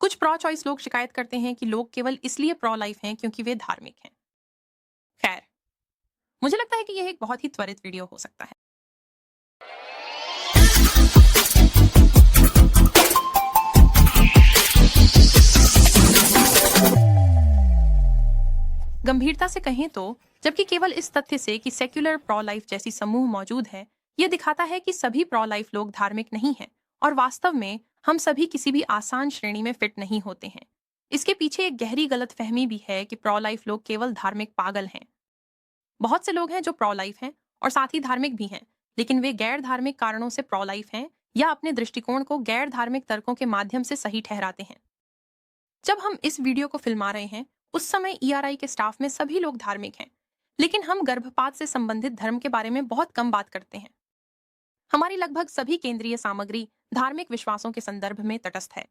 कुछ pro choice लोग शिकायत करते हैं कि लोग केवल इसलिए प्रो लाइफ हैं क्योंकि वे धार्मिक हैं। खैर, मुझे लगता है कि यह एक बहुत ही त्वरित वीडियो हो सकता है। गंभीरता से कहें तो जबकि केवल इस तथ्य से कि सेक्युलर प्रो लाइफ जैसी समूह मौजूद है, यह दिखाता है कि सभी प्रो लाइफ लोग धार्मिक नहीं हैं और वास्तव में हम सभी किसी भी आसान श्रेणी में फिट नहीं होते हैं। इसके पीछे एक गहरी गलतफहमी भी है कि प्रो लाइफ लोग केवल धार्मिक पागल हैं। बहुत से लोग हैं जो प्रो लाइफ हैं और साथ ही धार्मिक भी हैं, लेकिन वे गैर धार्मिक कारणों से प्रो लाइफ हैं या अपने दृष्टिकोण को गैर धार्मिक तर्कों के माध्यम से सही ठहराते हैं। जब हम इस वीडियो को फिल्मा रहे हैं, उस समय ईआरआई के स्टाफ में सभी लोग धार्मिक हैं, लेकिन हम गर्भपात से संबंधित धर्म के बारे में बहुत कम बात करते हैं। हमारी लगभग सभी केंद्रीय सामग्री धार्मिक विश्वासों के संदर्भ में तटस्थ है।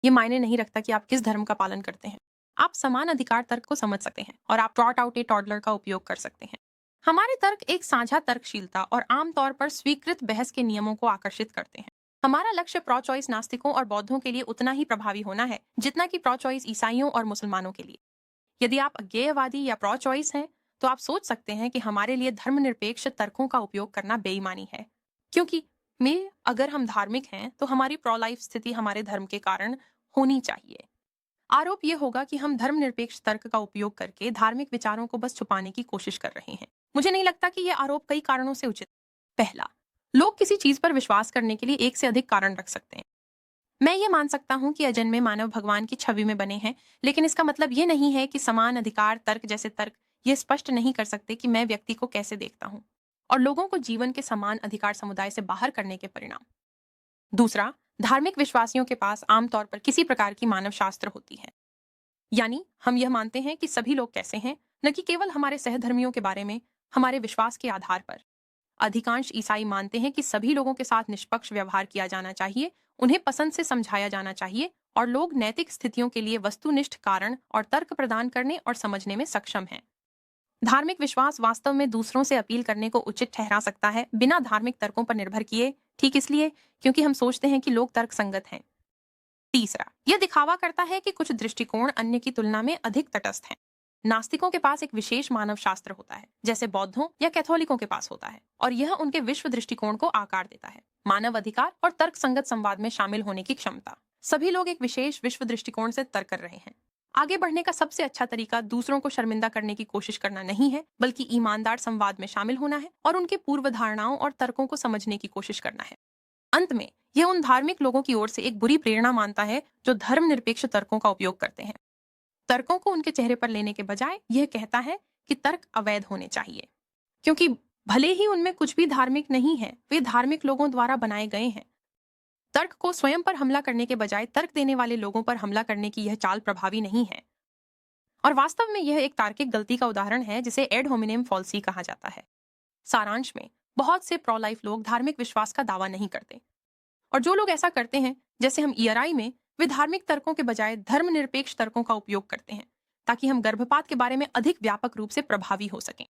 ये मायने नहीं रखता कि आप किस धर्म का पालन करते हैं। आप समान अधिकार तर्क को समझ सकते हैं और आप ट्रॉट आउट ए टॉडलर का उपयोग कर सकते हैं। हमारे तर्क एक साझा तर्कशीलता और आमतौर पर स्वीकृत बहस के नियमों को आकर्षित करते हैं। हमारा लक्ष्य प्रो चॉइस नास्तिकों और बौद्धों के लिए उतना ही प्रभावी होना है जितना कि प्रो चॉइस ईसाइयों और मुसलमानों के लिए। यदि आप अज्ञेयवादी या प्रो चॉइस हैं, तो आप सोच सकते हैं कि हमारे लिए धर्मनिरपेक्ष तर्कों का उपयोग करना बेईमानी है, क्योंकि में अगर हम धार्मिक हैं तो हमारी प्रो लाइफ स्थिति हमारे धर्म के कारण होनी चाहिए। आरोप यह होगा कि हम धर्मनिरपेक्ष तर्क का उपयोग करके धार्मिक विचारों को बस छुपाने की कोशिश कर रहे हैं। मुझे नहीं लगता कि यह आरोप कई कारणों से उचित है। पहला, लोग किसी चीज पर विश्वास करने के लिए एक से अधिक कारण रख सकते हैं। मैं ये मान सकता हूं कि अजन्मे मानव भगवान की छवि में बने हैं, लेकिन इसका मतलब ये नहीं है कि समान अधिकार तर्क जैसे तर्क ये स्पष्ट नहीं कर सकते कि मैं व्यक्ति को कैसे देखता हूं और लोगों को जीवन के समान अधिकार समुदाय से बाहर करने के परिणाम। दूसरा, धार्मिक विश्वासियों के पास आमतौर पर किसी प्रकार की मानव शास्त्र होती है, यानी हम यह मानते हैं कि सभी लोग कैसे हैं, न कि केवल हमारे सहधर्मियों के बारे में हमारे विश्वास के आधार पर। अधिकांश ईसाई मानते हैं कि सभी लोगों के साथ निष्पक्ष व्यवहार किया जाना चाहिए, उन्हें पसंद से समझाया जाना चाहिए और लोग नैतिक स्थितियों के लिए वस्तुनिष्ठ कारण और तर्क प्रदान करने और समझने में सक्षम हैं। धार्मिक विश्वास वास्तव में दूसरों से अपील करने को उचित ठहरा सकता है बिना धार्मिक तर्कों पर निर्भर किए, ठीक इसलिए क्योंकि हम सोचते हैं कि लोग तर्क संगत हैं। तीसरा, यह दिखावा करता है कि कुछ दृष्टिकोण अन्य की तुलना में अधिक तटस्थ हैं। नास्तिकों के पास एक विशेष मानव शास्त्र होता है, जैसे बौद्धों या कैथोलिकों के पास होता है, और यह उनके विश्व दृष्टिकोण को आकार देता है। मानव अधिकार और तर्क संगत संवाद में शामिल होने की क्षमता। सभी लोग एक विशेष विश्व दृष्टिकोण से तर्क कर रहे हैं। आगे बढ़ने का सबसे अच्छा तरीका दूसरों को शर्मिंदा करने की कोशिश करना नहीं है, बल्कि ईमानदार संवाद में शामिल होना है और उनके पूर्व धारणाओं और तर्कों को समझने की कोशिश करना है। अंत में, यह उन धार्मिक लोगों की ओर से एक बुरी प्रेरणा मानता है जो धर्मनिरपेक्ष तर्कों का उपयोग करते हैं। तर्कों को उनके चेहरे पर लेने के बजाय यह कहता है कि तर्क अवैध होने चाहिए, क्योंकि भले ही उनमें कुछ भी धार्मिक नहीं है, वे धार्मिक लोगों द्वारा बनाए गए हैं। तर्क को स्वयं पर हमला करने के बजाय तर्क देने वाले लोगों पर हमला करने की यह चाल प्रभावी नहीं है, और वास्तव में यह एक तार्किक गलती का उदाहरण है जिसे एड होमिनेम फॉल्सी कहा जाता है। सारांश में, बहुत से प्रो लाइफ लोग धार्मिक विश्वास का दावा नहीं करते, और जो लोग ऐसा करते हैं, जैसे हम ईआरआई में, वे धार्मिक तर्कों के बजाय धर्मनिरपेक्ष तर्कों का उपयोग करते हैं ताकि हम गर्भपात के बारे में अधिक व्यापक रूप से प्रभावी हो सकें।